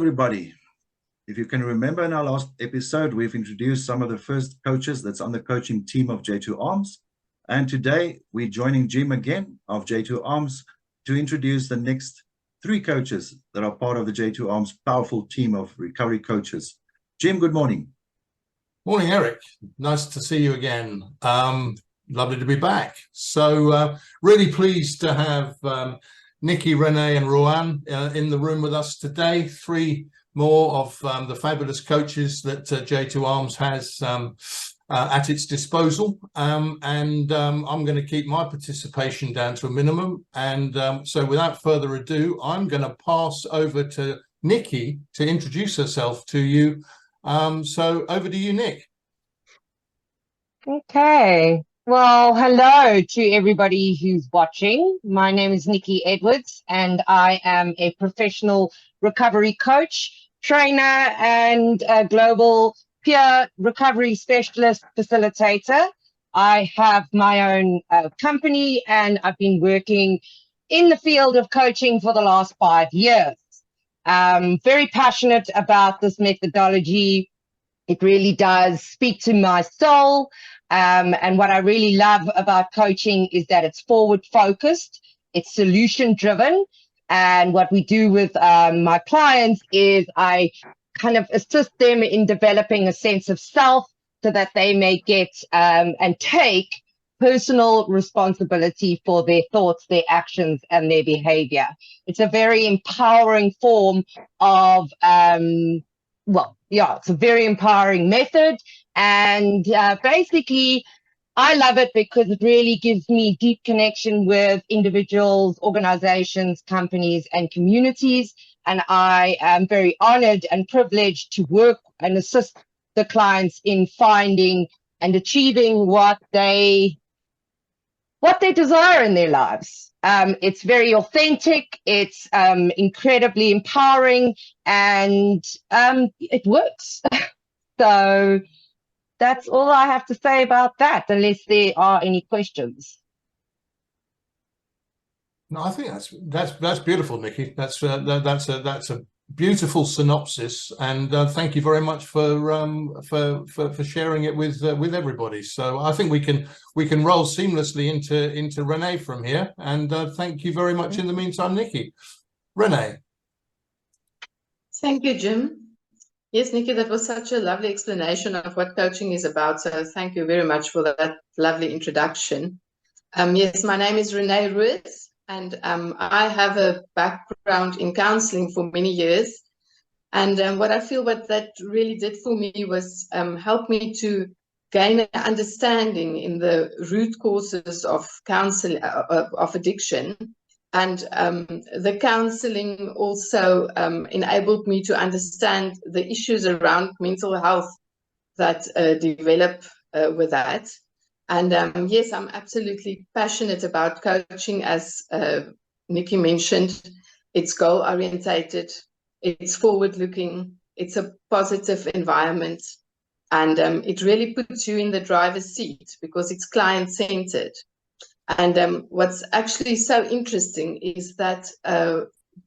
everybody. If you can remember, in our last episode, we've introduced some of the first coaches that's on the coaching team of J2ARMS. And today we're joining Jim again of J2ARMS to introduce the next 3 coaches that are part of the J2ARMS powerful team of recovery coaches. Jim, good morning. Morning, Eric. Nice to see you again. Lovely to be back. So really pleased to have Nikki, Renee and Ruan in the room with us today. 3 more of the fabulous coaches that J2ARMS has at its disposal. I'm going to keep my participation down to a minimum. And so without further ado, I'm going to pass over to Nikki to introduce herself to you. So over to you, Nick. Okay. Well, hello to everybody who's watching. My name is Nikki Edwards, and I am a professional recovery coach, trainer, and a global peer recovery specialist facilitator. I have my own company, and I've been working in the field of coaching for the last 5 years. Very passionate about this methodology. It really does speak to my soul. And what I really love about coaching is that it's forward focused, it's solution driven. And what we do with my clients is I kind of assist them in developing a sense of self so that they may get and take personal responsibility for their thoughts, their actions, and their behavior. It's a very empowering form of, it's a very empowering method. And basically, I love it because it really gives me deep connection with individuals, organizations, companies, and communities. And I am very honored and privileged to work and assist the clients in finding and achieving what they desire in their lives. It's very authentic, it's incredibly empowering, and it works. So that's all I have to say about that, unless there are any questions. No, I think that's beautiful, Nikki. That's a beautiful synopsis, and thank you very much for sharing it with everybody. So I think we can roll seamlessly into Renee from here, and thank you very much in the meantime, Nikki. Renee. Thank you, Jim. Yes, Nikki, that was such a lovely explanation of what coaching is about. So thank you very much for that lovely introduction. Yes, my name is Renee Ru, and I have a background in counseling for many years. And what I feel what that really did for me was help me to gain an understanding in the root causes of counseling, of addiction. And the counseling also enabled me to understand the issues around mental health that develop with that. And yes, I'm absolutely passionate about coaching, as Nikki mentioned. It's goal-orientated, it's forward-looking, it's a positive environment, and it really puts you in the driver's seat because it's client-centered. And what's actually so interesting is that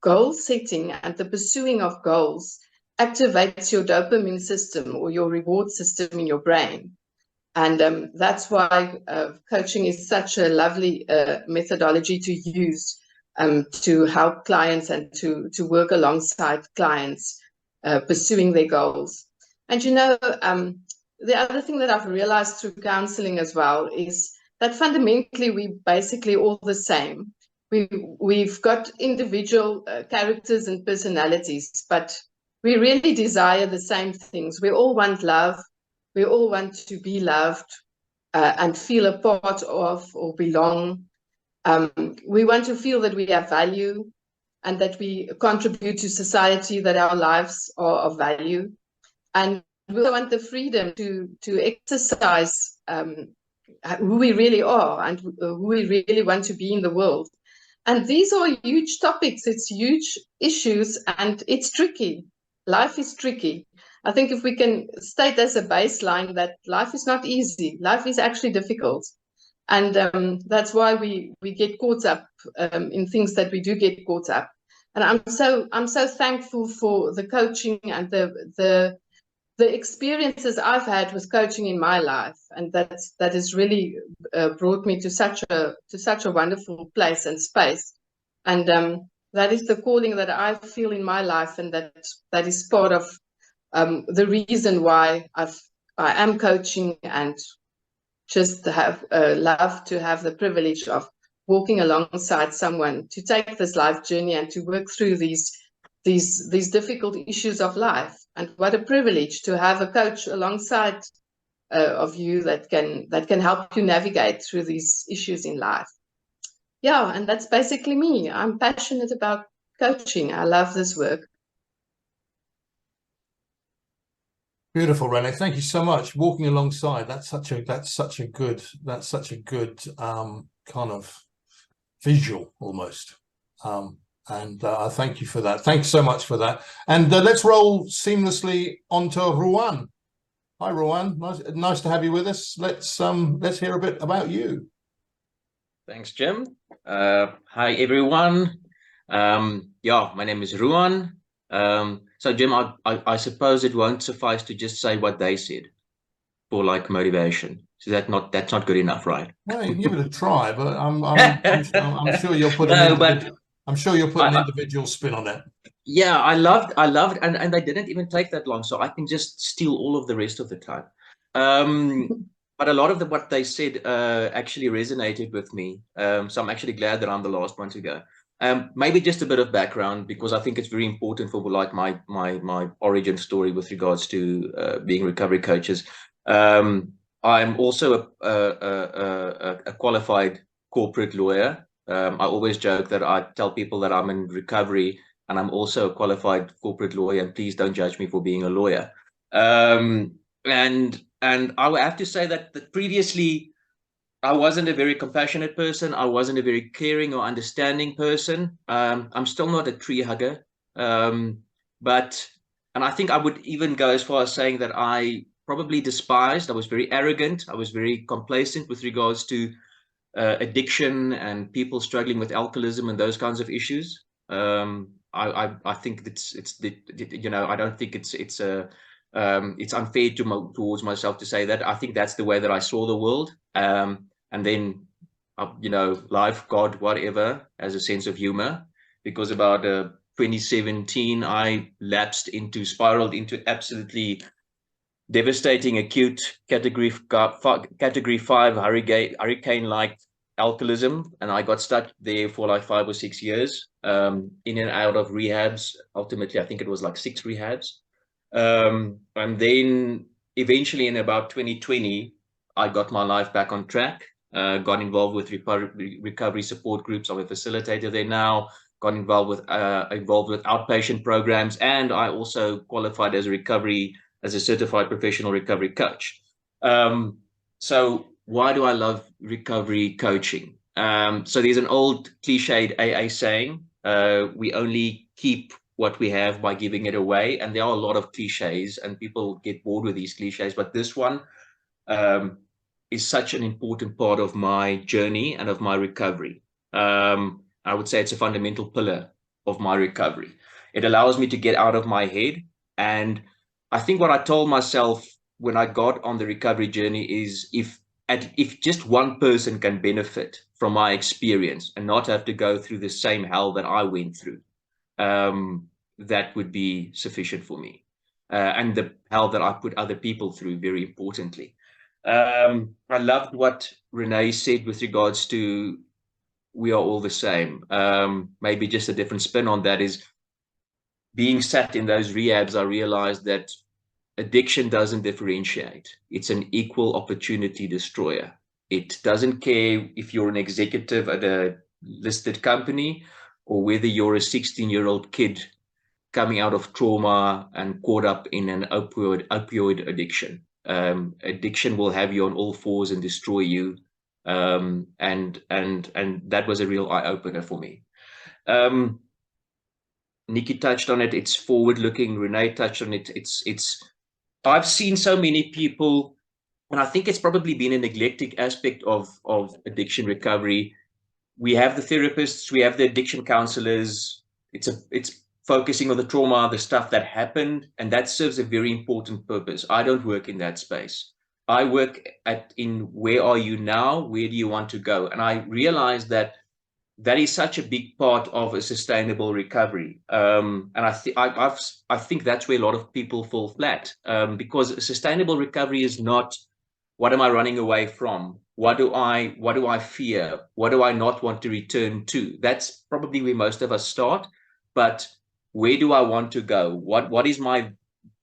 goal setting and the pursuing of goals activates your dopamine system or your reward system in your brain. And that's why coaching is such a lovely methodology to use to help clients and to work alongside clients pursuing their goals. And you know, the other thing that I've realized through counseling as well is that fundamentally we basically all the same. We've got individual characters and personalities, but we really desire the same things. We all want love. We all want to be loved and feel a part of or belong. We want to feel that we have value and that we contribute to society, that our lives are of value. And we want the freedom to exercise who we really are and who we really want to be in the world. And these are huge topics, it's huge issues, and it's tricky. Life is tricky. I think if we can state as a baseline that life is not easy, life is actually difficult. And that's why we get caught up in things that we do get caught up. I'm so thankful for the coaching and the experiences I've had with coaching in my life, and that has really brought me to such a wonderful place and space, and that is the calling that I feel in my life, and that is part of the reason why I am coaching, and just have love to have the privilege of walking alongside someone to take this life journey and to work through these difficult issues of life. And what a privilege to have a coach alongside of you that can help you navigate through these issues in life. Yeah, and that's basically me. I'm passionate about coaching. I love this work. Beautiful, Renee. Thank you so much. Walking alongside, that's such a good kind of visual almost. And I thank you for that. Thanks so much for that. And let's roll seamlessly onto Ruan. Hi, Ruan. Nice to have you with us. Let's hear a bit about you. Thanks, Jim. Hi, everyone. Yeah, my name is Ruan. So, Jim, I suppose it won't suffice to just say what they said for like motivation. So that's not good enough, right? Well, you can give it a try, but I'm sure you'll put an individual spin on it. Yeah, I loved, and they didn't even take that long, so I can just steal all of the rest of the time. But a lot of what they said actually resonated with me. So I'm actually glad that I'm the last one to go. Maybe just a bit of background, because I think it's very important for like my origin story with regards to being recovery coaches. I'm also a qualified corporate lawyer. I always joke that I tell people that I'm in recovery and I'm also a qualified corporate lawyer, and please don't judge me for being a lawyer. And I would have to say that previously I wasn't a very compassionate person. I wasn't a very caring or understanding person. I'm still not a tree hugger. And I think I would even go as far as saying that I probably despised, I was very arrogant, I was very complacent with regards to addiction and people struggling with alcoholism and those kinds of issues. I think I don't think it's unfair towards myself to say that. I think that's the way that I saw the world. And then, life, God, whatever, has a sense of humor, because about 2017, I spiraled into absolutely devastating acute category 5 hurricane-like alcoholism, and I got stuck there for like 5 or 6 years, in and out of rehabs. Ultimately, I think it was like 6 rehabs, and then eventually in about 2020, I got my life back on track. Got involved with recovery support groups. I'm a facilitator there now. Got involved with outpatient programs, and I also qualified as a certified professional recovery coach. So why do I love recovery coaching? So there's an old cliched AA saying, we only keep what we have by giving it away. And there are a lot of cliches, and people get bored with these cliches, but this one is such an important part of my journey and of my recovery. I would say it's a fundamental pillar of my recovery. It allows me to get out of my head. And I think what I told myself when I got on the recovery journey is, if just one person can benefit from my experience and not have to go through the same hell that I went through, that would be sufficient for me. And the hell that I put other people through, very importantly. I loved what Renee said with regards to we are all the same. Maybe just a different spin on that is, being sat in those rehabs, I realized that addiction doesn't differentiate. It's an equal opportunity destroyer. It doesn't care if you're an executive at a listed company or whether you're a 16-year-old kid coming out of trauma and caught up in an opioid addiction. Addiction will have you on all fours and destroy you. And that was a real eye-opener for me. Nikki touched on it. It's forward-looking. Renee touched on it. I've seen so many people, and I think it's probably been a neglected aspect of addiction recovery. We have the therapists, we have the addiction counselors, it's focusing on the trauma, the stuff that happened, and that serves a very important purpose. I don't work in that space. I work in where are you now? Where do you want to go? And I realized that is such a big part of a sustainable recovery. And I think that's where a lot of people fall flat, because a sustainable recovery is not, what am I running away from? What do I fear? What do I not want to return to? That's probably where most of us start. But where do I want to go? What is my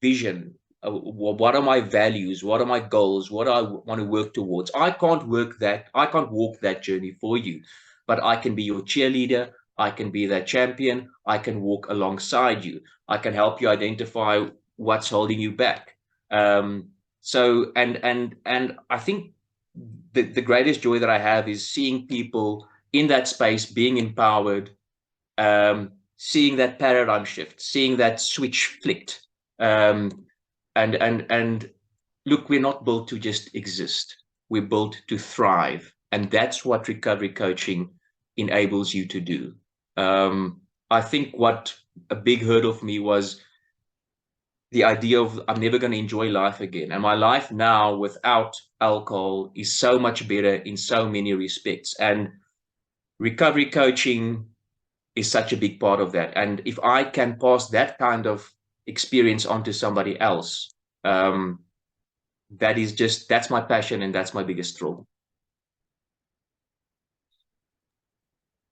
vision? What are my values? What are my goals? What do I want to work towards? I can't walk that journey for you, but I can be your cheerleader. I can be that champion. I can walk alongside you. I can help you identify what's holding you back. So I think the greatest joy that I have is seeing people in that space being empowered, seeing that paradigm shift, seeing that switch flicked. And look, we're not built to just exist. We're built to thrive. And that's what recovery coaching enables you to do. I think what a big hurdle for me was the idea of I'm never going to enjoy life again. And my life now without alcohol is so much better in so many respects. And recovery coaching is such a big part of that. And if I can pass that kind of experience onto somebody else, that's my passion, and that's my biggest thrill.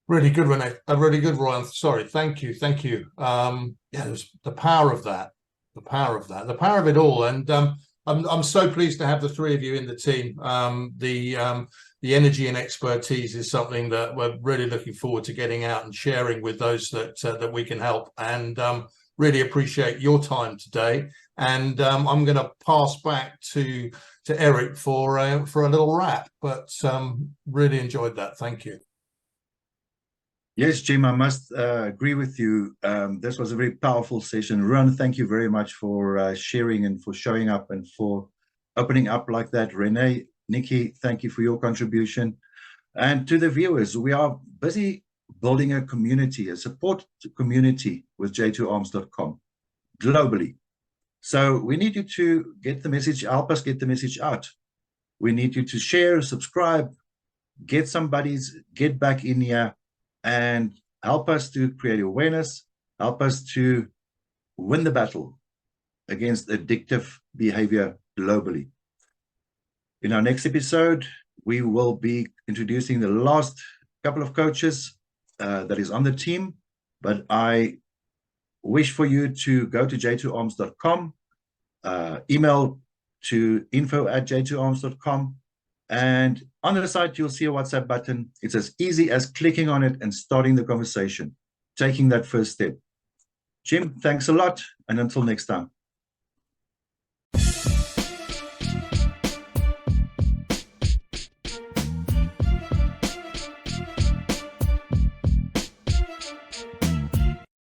Really good, Renee. Really good, Ruan. Sorry, thank you. Yeah, there's the power of that, the power of it all. And I'm so pleased to have the three of you in the team. The energy and expertise is something that we're really looking forward to getting out and sharing with those that we can help. And really appreciate your time today. And I'm going to pass back to Eric for a little wrap. But really enjoyed that. Thank you. Yes, Jim, I must agree with you. This was a very powerful session. Ruan, thank you very much for sharing and for showing up and for opening up like that. Renee, Nikki, thank you for your contribution. And to the viewers, we are busy building a community, a support community with J2ARMS.com globally. So we need you to get the message, help us get the message out. We need you to share, subscribe, get back in here, and help us to create awareness, help us to win the battle against addictive behavior globally. In our next episode, we will be introducing the last couple of coaches that is on the team, but I wish for you to go to J2ARMS.com, email to info@J2ARMS.com, and on the site, you'll see a WhatsApp button. It's as easy as clicking on it and starting the conversation, taking that first step. Jim, thanks a lot, and until next time.